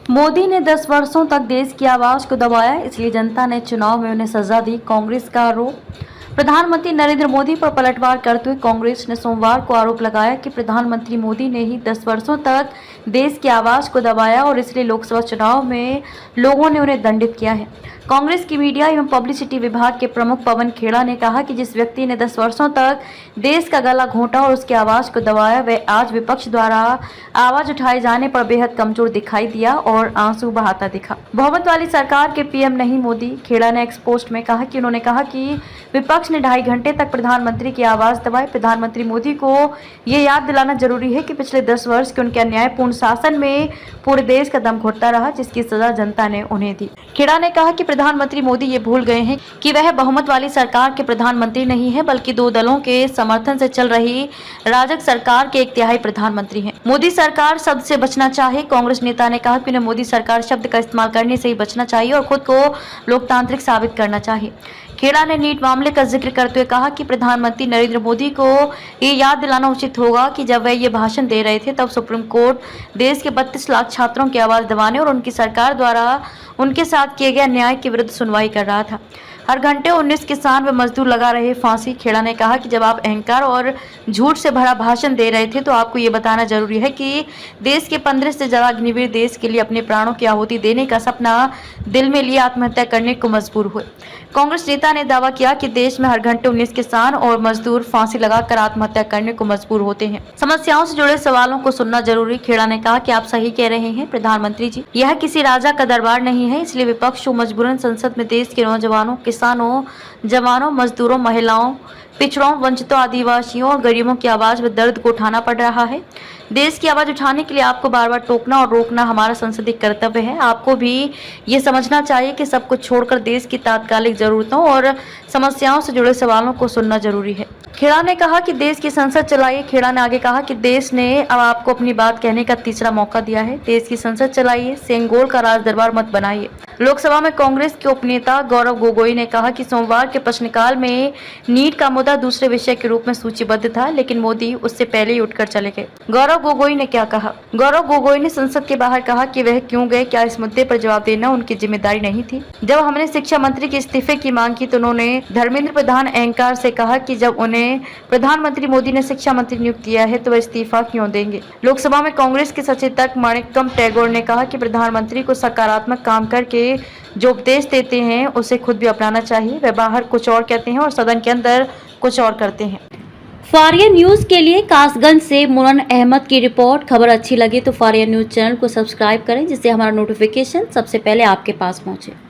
मोदी ने 10 वर्षों तक देश की आवाज को दबाया, इसलिए जनता ने चुनाव में उन्हें सजा दी, कांग्रेस का आरोप। प्रधानमंत्री नरेंद्र मोदी पर पलटवार करते हुए कांग्रेस ने सोमवार को आरोप लगाया कि प्रधानमंत्री मोदी ने ही 10 वर्षों तक देश की आवाज को दबाया और इसलिए लोकसभा चुनाव में लोगों ने उन्हें दंडित किया है। कांग्रेस की मीडिया एवं पब्लिसिटी विभाग के प्रमुख पवन खेड़ा ने कहा कि जिस व्यक्ति ने 10 वर्षों तक देश का गला घोंटा और उसकी आवाज को दबाया, वह आज विपक्ष द्वारा आवाज उठाए जाने पर बेहद कमजोर दिखाई दिया और आंसू बहाता दिखा। बहुमत वाली सरकार के पीएम नहीं मोदी, खेड़ा ने एक्स पोस्ट में कहा कि उन्होंने कहा कि विपक्ष ने 2.5 घंटे तक प्रधानमंत्री की आवाज दबाई। प्रधानमंत्री मोदी को ये याद दिलाना जरूरी है कि पिछले 10 वर्ष के उनके अन्यायपूर्ण शासन में पूरे देश का दम घुटता रहा, जिसकी सजा जनता ने उन्हें दी। खेड़ा ने कहा कि प्रधानमंत्री मोदी ये भूल गए हैं कि वह बहुमत वाली सरकार के प्रधानमंत्री नहीं है, बल्कि 2 दलों के समर्थन से चल रही राजग सरकार के 1/3 प्रधानमंत्री हैं। मोदी सरकार शब्द से बचना चाहे। कांग्रेस नेता ने कहा कि उन्हें मोदी सरकार शब्द का इस्तेमाल करने से ही बचना चाहिए और खुद को लोकतांत्रिक साबित करना चाहिए। खेड़ा ने नीट मामले का जिक्र करते हुए कहा कि प्रधानमंत्री नरेंद्र मोदी को ये याद दिलाना उचित होगा कि जब वह ये भाषण दे रहे थे तब सुप्रीम कोर्ट देश के 32 लाख छात्रों की आवाज दबाने और उनकी सरकार द्वारा उनके साथ किए गए अन्याय के विरुद्ध सुनवाई कर रहा था। हर घंटे 19 किसान व मजदूर लगा रहे फांसी। खेड़ा ने कहा कि जब आप अहंकार और झूठ से भरा भाषण दे रहे थे तो आपको ये बताना जरूरी है कि देश के 15 से ज्यादा अग्निवीर देश के लिए अपने प्राणों की आहुति देने का सपना दिल में लिए आत्महत्या करने को मजबूर हुए। कांग्रेस नेता ने दावा किया कि देश में हर घंटे 19 किसान और मजदूर फांसी लगाकर आत्महत्या करने को मजबूर होते हैं। समस्याओं से जुड़े सवालों को सुनना जरूरी। खेड़ा ने कहा कि आप सही कह रहे हैं प्रधानमंत्री जी, यह किसी राजा का दरबार नहीं है, इसलिए विपक्ष को मजबूरन संसद में देश के नौजवानों, किसानों, जवानों, मजदूरों, महिलाओं, पिछड़ों, वंचितों, आदिवासियों और गरीबों की आवाज व दर्द को उठाना पड़ रहा है। देश की आवाज उठाने के लिए आपको बार बार टोकना और रोकना हमारा संसदीय कर्तव्य है। आपको भी ये समझना चाहिए कि सब कुछ छोड़कर देश की तात्कालिक जरूरतों और समस्याओं से जुड़े सवालों को सुनना जरूरी है। खेड़ा ने कहा कि देश की संसद चलाइए। खेड़ा ने आगे कहा कि देश ने अब आपको अपनी बात कहने का तीसरा मौका दिया है। देश की संसद चलाइए, सेंगोल का राज दरबार मत बनाइए। लोकसभा में कांग्रेस के उपनेता गौरव गोगोई ने कहा कि सोमवार के प्रश्नकाल में नीट का मुद्दा दूसरे विषय के रूप में सूचीबद्ध था, लेकिन मोदी उससे पहले ही उठकर चले गए। गौरव गोगोई ने क्या कहा? गौरव गोगोई ने संसद के बाहर कहा कि वह क्यों गए, क्या इस मुद्दे पर जवाब देना उनकी जिम्मेदारी नहीं थी? जब हमने शिक्षा मंत्री के इस्तीफे की मांग की तो उन्होंने धर्मेंद्र प्रधान अहंकार से कहा कि जब उन्हें प्रधानमंत्री मोदी ने शिक्षा मंत्री नियुक्त किया है तो वह इस्तीफा क्यों देंगे? लोकसभा में कांग्रेस के सचेतक माणिक्यम टैगोर ने कहा कि प्रधानमंत्री को सकारात्मक काम करके जो उपदेश देते हैं उसे खुद भी अपनाना चाहिए। वह बाहर कुछ और कहते हैं और सदन के अंदर कुछ और करते हैं। फारिया न्यूज के लिए कासगंज से मुनन अहमद की रिपोर्ट। खबर अच्छी लगी तो फारिया न्यूज चैनल को सब्सक्राइब करें, जिससे हमारा नोटिफिकेशन सबसे पहले आपके पास पहुंचे।